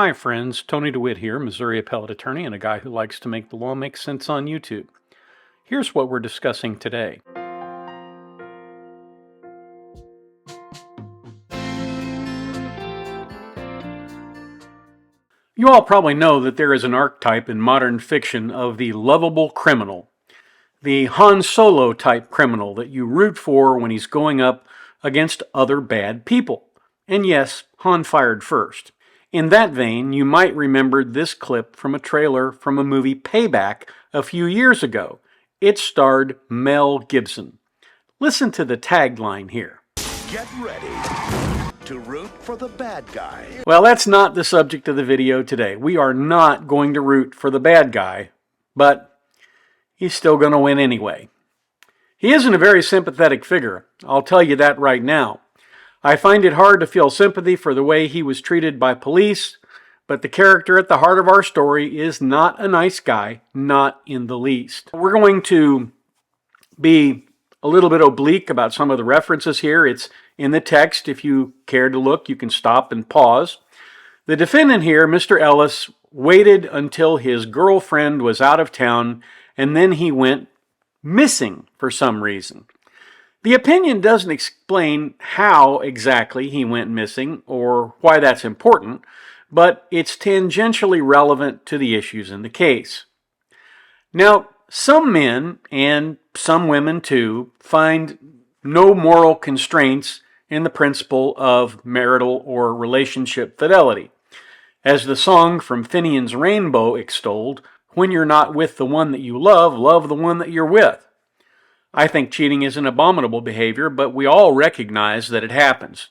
Hi friends, Tony DeWitt here, Missouri appellate attorney and a guy who likes to make the law make sense on YouTube. Here's what we're discussing today. You all probably know that there is an archetype in modern fiction of the lovable criminal, the Han Solo type criminal that you root for when he's going up against other bad people. And yes, Han fired first. In that vein, you might remember this clip from a trailer from a movie Payback a few years ago. It starred Mel Gibson. Listen to the tagline here. Get ready to root for the bad guy. Well, that's not the subject of the video today. We are not going to root for the bad guy, but he's still going to win anyway. He isn't a very sympathetic figure, I'll tell you that right now. I find it hard to feel sympathy for the way he was treated by police, but the character at the heart of our story is not a nice guy, not in the least. We're going to be a little bit oblique about some of the references here. It's in the text. If you care to look, you can stop and pause. The defendant here, Mr. Ellis, waited until his girlfriend was out of town, and then he went missing for some reason. The opinion doesn't explain how exactly he went missing or why that's important, but it's tangentially relevant to the issues in the case. Now, some men, and some women too, find no moral constraints in the principle of marital or relationship fidelity. As the song from Finian's Rainbow extolled, when you're not with the one that you love, love the one that you're with. I think cheating is an abominable behavior, but we all recognize that it happens.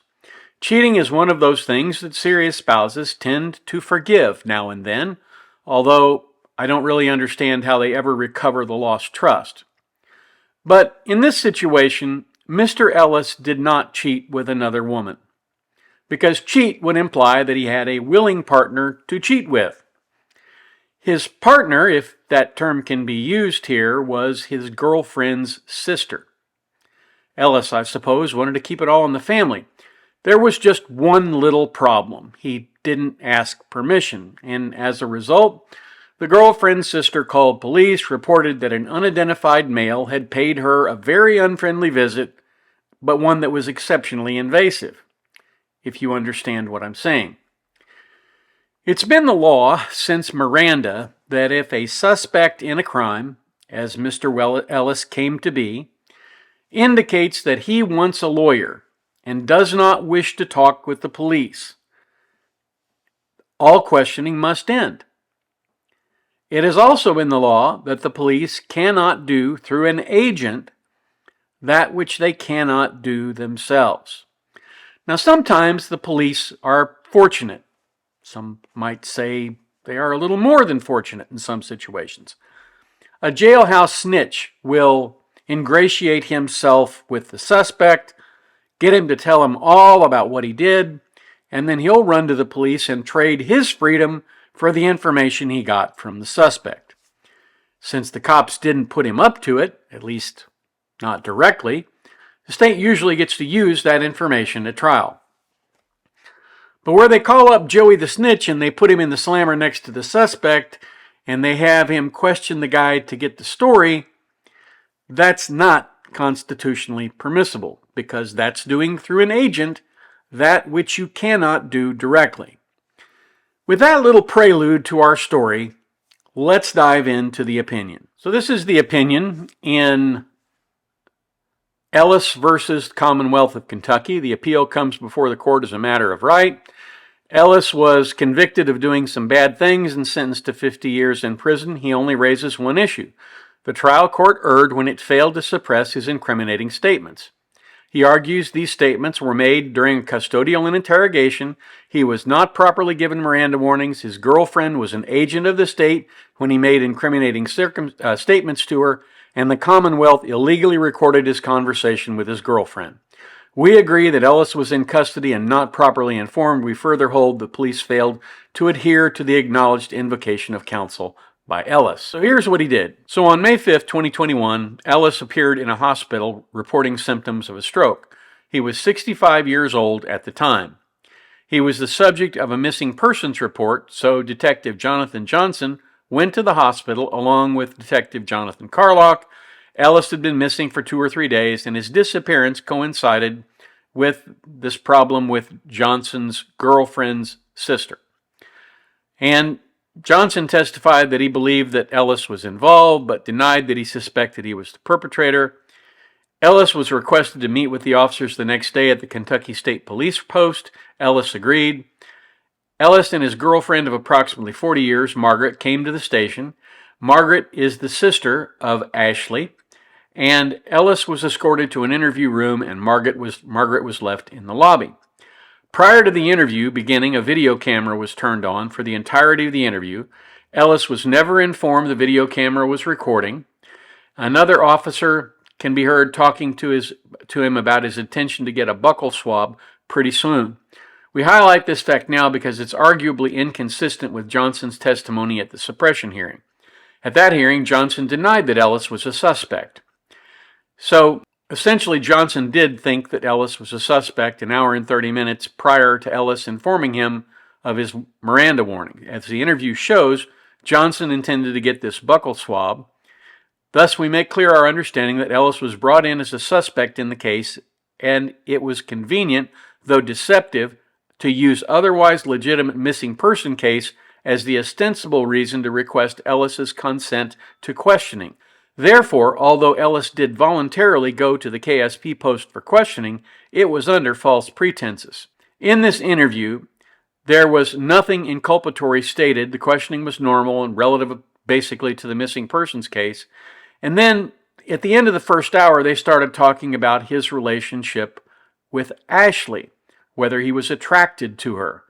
Cheating is one of those things that serious spouses tend to forgive now and then, although I don't really understand how they ever recover the lost trust. But in this situation, Mr. Ellis did not cheat with another woman, because cheat would imply that he had a willing partner to cheat with. His partner, if that term can be used here, was his girlfriend's sister. Ellis, I suppose, wanted to keep it all in the family. There was just one little problem. He didn't ask permission, and as a result, the girlfriend's sister called police, reported that an unidentified male had paid her a very unfriendly visit, but one that was exceptionally invasive, if you understand what I'm saying. It's been the law since Miranda that if a suspect in a crime, as Mr. Ellis came to be, indicates that he wants a lawyer and does not wish to talk with the police, all questioning must end. It has also been the law that the police cannot do through an agent that which they cannot do themselves. Now, sometimes the police are fortunate. Some might say they are a little more than fortunate in some situations. A jailhouse snitch will ingratiate himself with the suspect, get him to tell him all about what he did, and then he'll run to the police and trade his freedom for the information he got from the suspect. Since the cops didn't put him up to it, at least not directly, the state usually gets to use that information at trial. But where they call up Joey the snitch and they put him in the slammer next to the suspect and they have him question the guy to get the story, that's not constitutionally permissible, because that's doing through an agent that which you cannot do directly. With that little prelude to our story, let's dive into the opinion. So this is the opinion in Ellis versus Commonwealth of Kentucky. The appeal comes before the court as a matter of right. Ellis was convicted of doing some bad things and sentenced to 50 years in prison. He only raises one issue. The trial court erred when it failed to suppress his incriminating statements. He argues these statements were made during a custodial interrogation. He was not properly given Miranda warnings. His girlfriend was an agent of the state when he made incriminating statements to her, and the Commonwealth illegally recorded his conversation with his girlfriend. We agree that Ellis was in custody and not properly informed. We further hold the police failed to adhere to the acknowledged invocation of counsel by Ellis. So here's what he did. So on May 5th, 2021, Ellis appeared in a hospital reporting symptoms of a stroke. He was 65 years old at the time. He was the subject of a missing persons report, so Detective Jonathan Johnson went to the hospital along with Detective Jonathan Carlock. Ellis had been missing for 2 or 3 days, and his disappearance coincided with this problem with Johnson's girlfriend's sister. And Johnson testified that he believed that Ellis was involved, but denied that he suspected he was the perpetrator. Ellis was requested to meet with the officers the next day at the Kentucky State Police post. Ellis agreed. Ellis and his girlfriend of approximately 40 years, Margaret, came to the station. Margaret is the sister of Ashley, and Ellis was escorted to an interview room, and Margaret was left in the lobby. Prior to the interview beginning, a video camera was turned on for the entirety of the interview. Ellis was never informed the video camera was recording. Another officer can be heard talking to him about his intention to get a buccal swab pretty soon. We highlight this fact now because it's arguably inconsistent with Johnson's testimony at the suppression hearing. At that hearing, Johnson denied that Ellis was a suspect. So, essentially, Johnson did think that Ellis was a suspect an hour and 30 minutes prior to Ellis informing him of his Miranda warning. As the interview shows, Johnson intended to get this buccal swab. Thus, we make clear our understanding that Ellis was brought in as a suspect in the case, and it was convenient, though deceptive, to use otherwise legitimate missing person case as the ostensible reason to request Ellis's consent to questioning. Therefore, although Ellis did voluntarily go to the KSP post for questioning, it was under false pretenses. In this interview, there was nothing inculpatory stated. The questioning was normal and relative basically to the missing persons case. And then, at the end of the first hour, they started talking about his relationship with Ashley, whether he was attracted to her.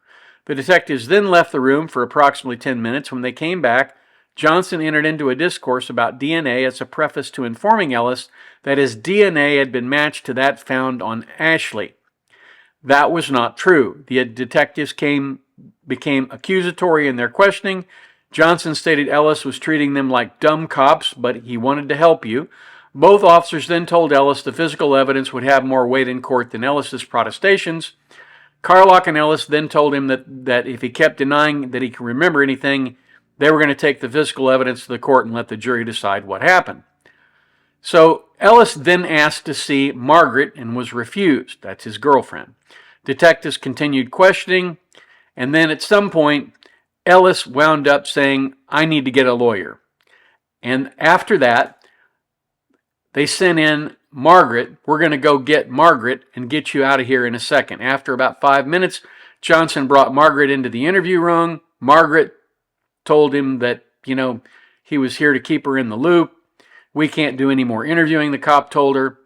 The detectives then left the room for approximately 10 minutes. When they came back, Johnson entered into a discourse about DNA as a preface to informing Ellis that his DNA had been matched to that found on Ashley. That was not true. The detectives became accusatory in their questioning. Johnson stated Ellis was treating them like dumb cops, but he wanted to help you. Both officers then told Ellis the physical evidence would have more weight in court than Ellis's protestations. Carlock and Ellis then told him that if he kept denying that he could remember anything, they were going to take the physical evidence to the court and let the jury decide what happened. So Ellis then asked to see Margaret and was refused. That's his girlfriend. Detectives continued questioning, and then at some point, Ellis wound up saying, "I need to get a lawyer." And after that, they sent in Margaret. "We're going to go get Margaret and get you out of here in a second." After about 5 minutes, Johnson brought Margaret into the interview room. Margaret told him that, he was here to keep her in the loop. "We can't do any more interviewing," the cop told her.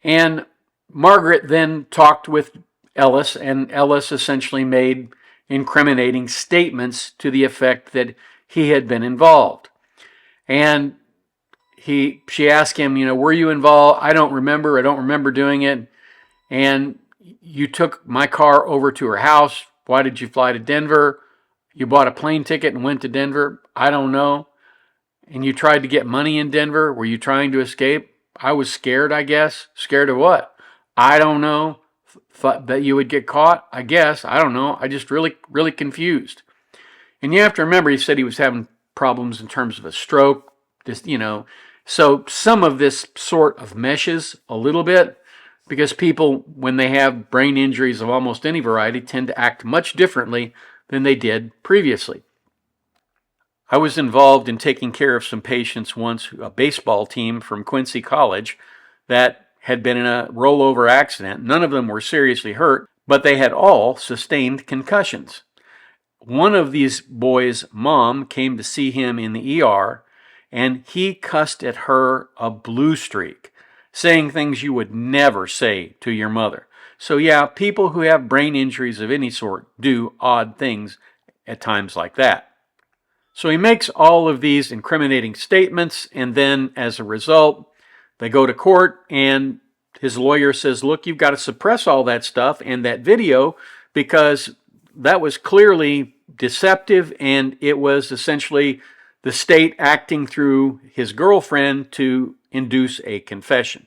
And Margaret then talked with Ellis, and Ellis essentially made incriminating statements to the effect that he had been involved. And she asked him, "Were you involved?" "I don't remember doing it." "And you took my car over to her house. Why did you fly to Denver?" "You bought a plane ticket and went to Denver." "I don't know." "And you tried to get money in Denver. Were you trying to escape?" "I was scared, I guess." "Scared of what?" "I don't know. Thought that you would get caught, I guess. I don't know. I just really, really confused." And you have to remember, he said he was having problems in terms of a stroke. So some of this sort of meshes a little bit, because people, when they have brain injuries of almost any variety, tend to act much differently than they did previously. I was involved in taking care of some patients once, a baseball team from Quincy College that had been in a rollover accident. None of them were seriously hurt, but they had all sustained concussions. One of these boys' mom came to see him in the ER, and he cussed at her a blue streak, saying things you would never say to your mother. So yeah, people who have brain injuries of any sort do odd things at times like that. So he makes all of these incriminating statements, and then as a result, they go to court, and his lawyer says, "Look, you've got to suppress all that stuff and that video, because that was clearly deceptive, and it was essentially the state acting through his girlfriend to induce a confession."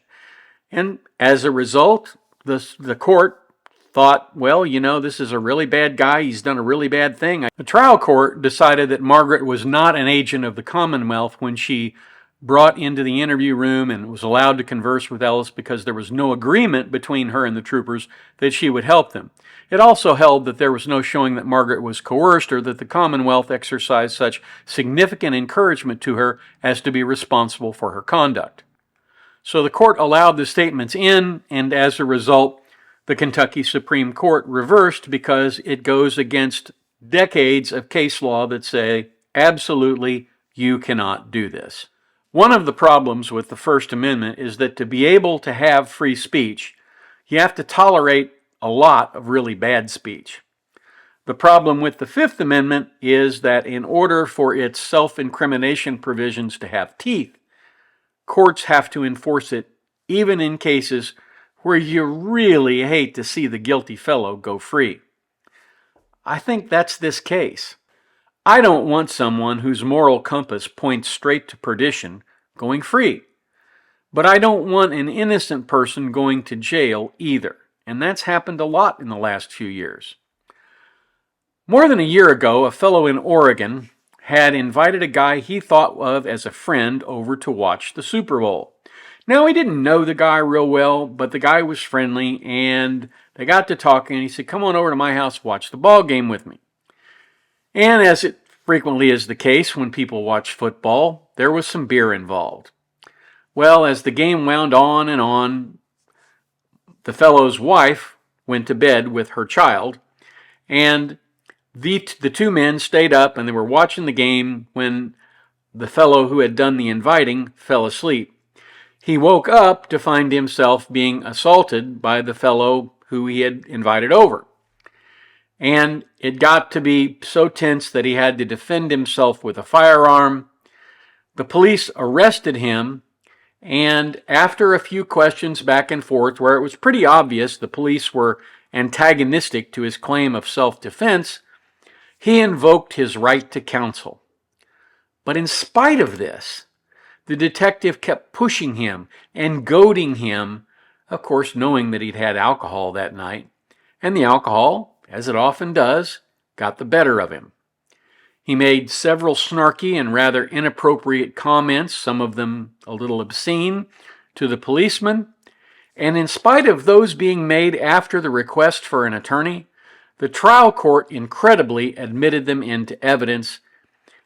And as a result, the court thought, well, you know, this is a really bad guy. He's done a really bad thing. The trial court decided that Margaret was not an agent of the Commonwealth when she brought into the interview room and was allowed to converse with Ellis because there was no agreement between her and the troopers that she would help them. It also held that there was no showing that Margaret was coerced or that the Commonwealth exercised such significant encouragement to her as to be responsible for her conduct. So the court allowed the statements in, and as a result, the Kentucky Supreme Court reversed because it goes against decades of case law that say, absolutely, you cannot do this. One of the problems with the First Amendment is that to be able to have free speech, you have to tolerate a lot of really bad speech. The problem with the Fifth Amendment is that in order for its self-incrimination provisions to have teeth, courts have to enforce it even in cases where you really hate to see the guilty fellow go free. I think that's this case. I don't want someone whose moral compass points straight to perdition going free. But I don't want an innocent person going to jail either. And that's happened a lot in the last few years. More than a year ago, a fellow in Oregon had invited a guy he thought of as a friend over to watch the Super Bowl. Now, he didn't know the guy real well, but the guy was friendly, and they got to talking, and he said, come on over to my house, watch the ball game with me. And as it frequently is the case when people watch football, there was some beer involved. Well, as the game wound on, the fellow's wife went to bed with her child, and the two men stayed up and they were watching the game when the fellow who had done the inviting fell asleep. He woke up to find himself being assaulted by the fellow who he had invited over. And it got to be so tense that he had to defend himself with a firearm. The police arrested him, and after a few questions back and forth where it was pretty obvious the police were antagonistic to his claim of self-defense, he invoked his right to counsel. But in spite of this, the detective kept pushing him and goading him, of course knowing that he'd had alcohol that night, and the alcohol, as it often does, got the better of him. He made several snarky and rather inappropriate comments, some of them a little obscene, to the policeman, and in spite of those being made after the request for an attorney, the trial court incredibly admitted them into evidence,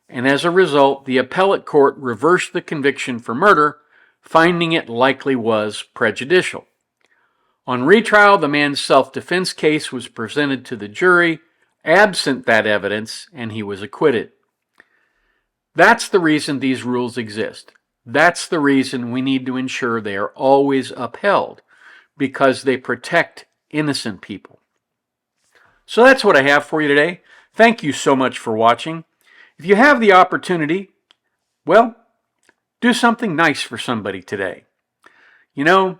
and as a result, the appellate court reversed the conviction for murder, finding it likely was prejudicial. On retrial, the man's self-defense case was presented to the jury, absent that evidence, and he was acquitted. That's the reason these rules exist. That's the reason we need to ensure they are always upheld, because they protect innocent people. So that's what I have for you today. Thank you so much for watching. If you have the opportunity, well, do something nice for somebody today. You know,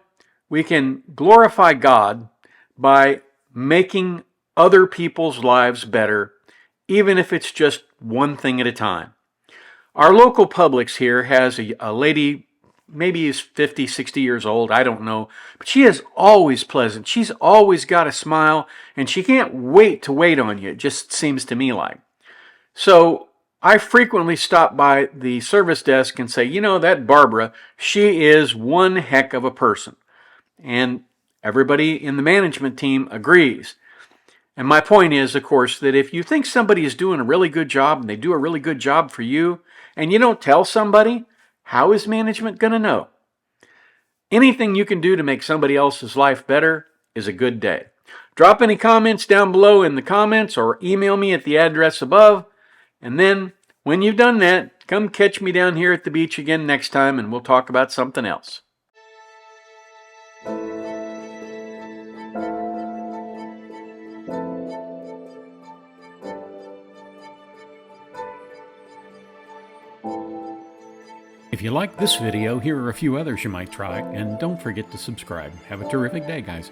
we can glorify God by making other people's lives better, even if it's just one thing at a time. Our local Publix here has a lady, maybe is 50, 60 years old, I don't know, but she is always pleasant. She's always got a smile, and she can't wait to wait on you, it just seems to me like. So I frequently stop by the service desk and say, you know, that Barbara, she is one heck of a person. And everybody in the management team agrees. And my point is, of course, that if you think somebody is doing a really good job and they do a really good job for you, and you don't tell somebody, how is management going to know? Anything you can do to make somebody else's life better is a good day. Drop any comments down below in the comments or email me at the address above. And then, when you've done that, come catch me down here at the beach again next time and we'll talk about something else. If you like this video, here are a few others you might try, and don't forget to subscribe. Have a terrific day, guys.